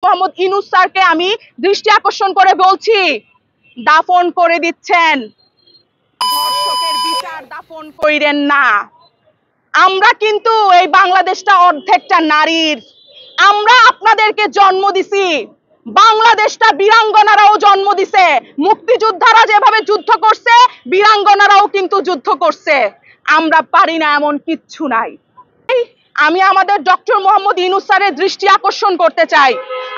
মোহাম্মদ ইউনূস স্যারকে আমি দৃষ্টি আকর্ষণ করে বলছি, দাফন করে দিচ্ছেন, ধর্ষকের বিচার দাফন কইরেন না। আমরা কিন্তু এই বাংলাদেশটা অর্ধেকটা নারীর, আমরা আপনাদেরকে জন্ম দিছি, বাংলাদেশটা বীরাঙ্গনারাও জন্ম দিছে, মুক্তিযোদ্ধারা যেভাবে যুদ্ধ করছে বীরাঙ্গনারাও কিন্তু যুদ্ধ করছে, আমরা পারি না এমন কিচ্ছু নাই। আমি আমাদের ডক্টর মোহাম্মদ ইউনূস স্যারের দৃষ্টি আকর্ষণ করতে চাই,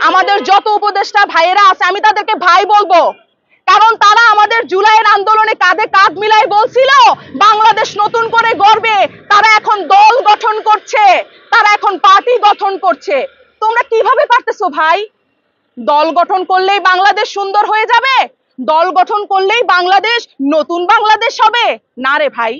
আমাদের যত উপদেষ্টা ভাইয়েরা আছে আমি তাদেরকে ভাই বলবো, কারণ তারা আমাদের জুলাইয়ের আন্দোলনে কাঁধে কাঁধ মিলাই বলছিল বাংলাদেশ নতুন করে গড়বে, তারা এখন দল গঠন করছে, তারা এখন পার্টি গঠন করছে। তোমরা কিভাবে পারতেছো ভাই? দল গঠন করলেই বাংলাদেশ সুন্দর হয়ে যাবে? দল গঠন করলেই বাংলাদেশ নতুন বাংলাদেশ হবে? না রে ভাই,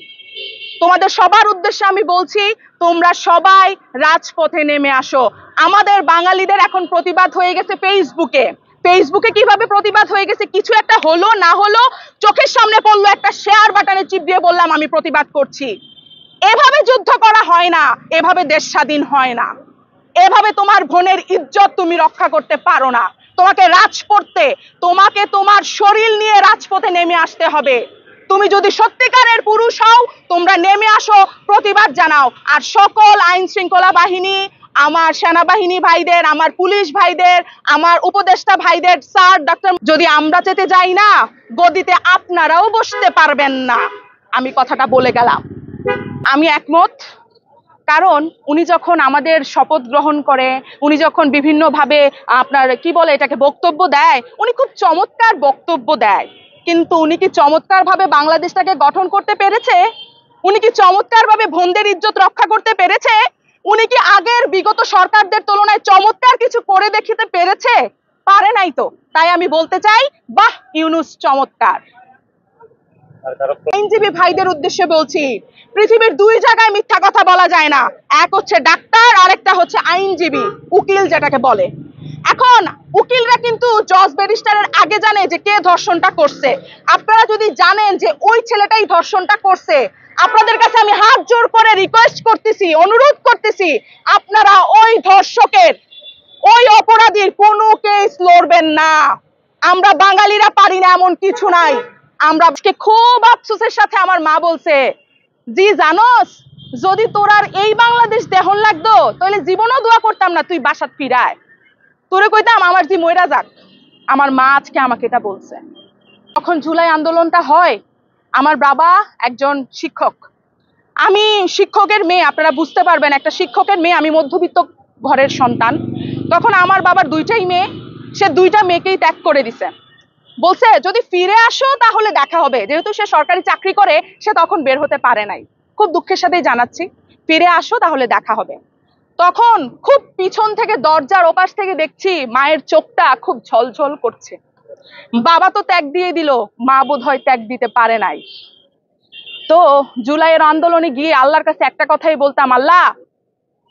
তোমাদের সবার উদ্দেশ্যে আমি বলছি, তোমরা সবাই রাজপথে নেমে আসো। আমাদের বাঙালিদের এখন প্রতিবাদ হয়ে গেছে ফেসবুকে। ফেসবুকে কিভাবে প্রতিবাদ হয়ে গেছে? কিছু একটা হলো না হলো, চোখের সামনে পড়লো, একটা শেয়ার বাটনে চিপ দিয়ে বললাম আমি প্রতিবাদ করছি। এভাবে যুদ্ধ করা হয় না, এভাবে দেশ স্বাধীন হয় না, এভাবে তোমার বোনের ইজ্জত তুমি রক্ষা করতে পারো না। তোমাকে রাজপথে, তোমাকে তোমার শরীর নিয়ে রাজপথে নেমে আসতে হবে। তুমি যদি সত্যিকারের পুরুষ হও, তোমরা নেমে আসো, প্রতিবাদ জানাও। আর সকল আইন শৃঙ্খলা বাহিনী, আমার সেনাবাহিনী ভাইদের, আমার পুলিশ ভাইদের, আমার উপদেষ্টা ভাইদের, স্যার ডাক্তার, যদি আমরা যেতে যাই না গদিতে আপনারাও বসতে পারবেন না, আমি কথাটা বলে গেলাম। আমি একমত, কারণ উনি যখন আমাদের শপথ গ্রহণ করে, উনি যখন বিভিন্নভাবে আপনার কি বলে এটাকে বক্তব্য দেয়, উনি খুব চমৎকার বক্তব্য দেয়, কিন্তু উনি কি চমৎকার ভাবে বাংলাদেশটাকে গঠন করতে পেরেছে? উনি কি চমৎকার ভাবে বোনদের ইজ্জত রক্ষা করতে পেরেছে? উনি কি আগের বিগত সরকারদের তুলনায় চমৎকার কিছু করে দেখাতে পেরেছে? পারে নাই তো। তাই আমি বলতে চাই, বাহ ইউনূস চমৎকার। আইনজীবী ভাইদের উদ্দেশ্যে বলছি, পৃথিবীর দুই জায়গায় মিথ্যা কথা বলা যায় না, এক হচ্ছে ডাক্তার, আরেকটা হচ্ছে আইনজীবী, উকিল যেটাকে বলে। এখন উকিলরা কিন্তু জজ ব্যারিস্টারের আগে জানে যে কে ধর্ষণটা করছে। আপনারা যদি জানেন যে ওই ছেলেটাই ধর্ষণটা করছে, আপনাদের কাছে আমি হাত জোর করে রিকোয়েস্ট করতেছি, অনুরোধ করতেছি, আপনারা ওই ধর্ষকের, ওই অপরাধীর কোনো কেস লড়বেন না। আমরা বাঙালিরা পারি না এমন কিছু নাই। আমরা আজকে খুব আফসোসের সাথে আমার মা বলছে, জি জানোস, যদি তোর আর এই বাংলাদেশ দেহন লাগতো তাহলে জীবনও দোয়া করতাম না তুই বাসাত ফিরায়, তোরে কইতাম আমার জি মইরা যাক। আমার মা আজকে আমাকে এটা বলছে। তখন জুলাই আন্দোলনটা হয়, আমার বাবা একজন শিক্ষক, আমি শিক্ষকের মেয়ে, আপনারা বুঝতে পারবেন একটা শিক্ষকের মেয়ে, আমি মধ্যবিত্ত ঘরের সন্তান। তখন আমার বাবার দুইটাই মেয়ে, সে দুইটা মেয়েকেই ত্যাগ করে দিছে, বলছে যদি ফিরে আসো তাহলে দেখা হবে। যেহেতু সে সরকারি চাকরি করে, সে তখন বের হতে পারে নাই। খুব দুঃখের সাথেই জানাচ্ছি, ফিরে আসো তাহলে দেখা হবে। তখন খুব পিছন থেকে দরজার ওপাশ থেকে দেখছি মায়ের চোখটা খুব ঝলঝল করছে। বাবা তো ত্যাগ দিয়ে দিল, মা বোধহয় ত্যাগ দিতে পারে নাই। তো জুলাইয়ের আন্দোলনে গিয়ে আল্লাহর কাছে একটা কথাই বলতাম, আল্লাহ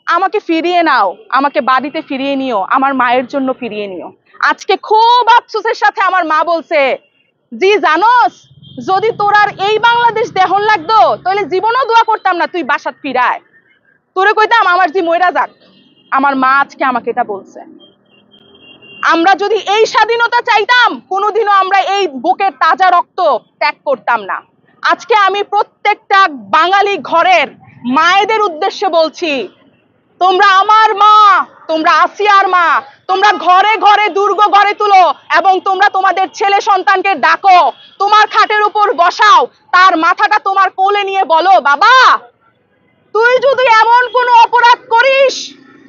আমাকে ফিরিয়ে নাও, আমাকে বাড়িতে ফিরিয়ে নিও, আমার মায়ের জন্য ফিরিয়ে নিও। আজকে খুব আফসোসের সাথে আমার মা বলছে, জি জানোস, যদি তোর আর এই বাংলাদেশ দেহন লাগতো তাহলে জীবনও দোয়া করতাম না তুই বাসাত ফিরায়, তোরে কইতাম আমার জি মইরা যাক। আমার মা আজকে আমাকে এটা বলছে। আমরা যদি এই স্বাধীনতা চাইতাম, কোনোদিনও আমরা এই বুকের তাজা রক্ত ত্যাগ করতাম না। আজকে আমি প্রত্যেকটা বাঙালি ঘরের মায়েদের উদ্দেশ্যে বলছি, তোমরা আমার মা, তোমরা আসিয়ার মা, তোমরা ঘরে ঘরে দুর্গ গড়ে তুলো এবং তোমরা তোমাদের ছেলে সন্তানকে ডাকো, তোমার খাটের উপর বসাও, তার মাথাটা তোমার কোলে নিয়ে বলো, বাবা তুই যদি এমন কোনো অপরাধ করিস,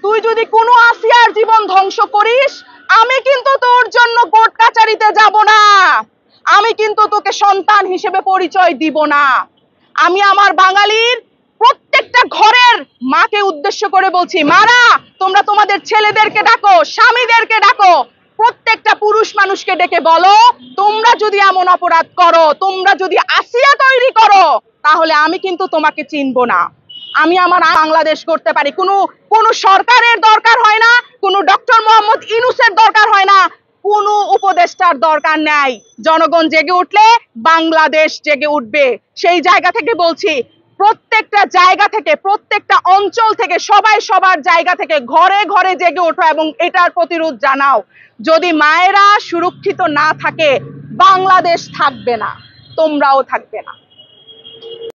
তুই যদি কোনো আসিয়ার জীবন ধ্বংস করিস, আমি কিন্তু তোর জন্য কোর্ট কাচারিতে যাব না, আমি কিন্তু তোকে সন্তান হিসেবে পরিচয় দিব না। আমি আমার বাঙালির প্রত্যেকটা ঘরের মাকে উদ্দেশ্য করে বলছি, মারা তোমরা তোমাদের ছেলেদেরকে ডাকো, স্বামীদেরকে ডাকো, প্রত্যেকটা পুরুষ মানুষকে ডেকে বলো, তোমরা যদি এমন অপরাধ করো, তোমরা যদি আসিয়া তৈরি করো, তাহলে আমি কিন্তু তোমাকে চিনবো না। আমি আমার বাংলাদেশ করতে পারি। কোনো সরকারের দরকার হয় না, কোনো ডক্টর মোহাম্মদ ইউনূসের দরকার হয় না, কোনো উপদেষ্টার দরকার নাই। জনগণ জেগে উঠলে বাংলাদেশ জেগে উঠবে। সেই জায়গা থেকে বলছি, প্রত্যেকটা জায়গা থেকে, প্রত্যেকটা অঞ্চল থেকে, সবাই সবার জায়গা থেকে ঘরে ঘরে জেগে ওঠো এবং এটার প্রতিরোধ জানাও। যদি মায়েরা সুরক্ষিত না থাকে, বাংলাদেশ থাকবে না, তোমরাও থাকবে না।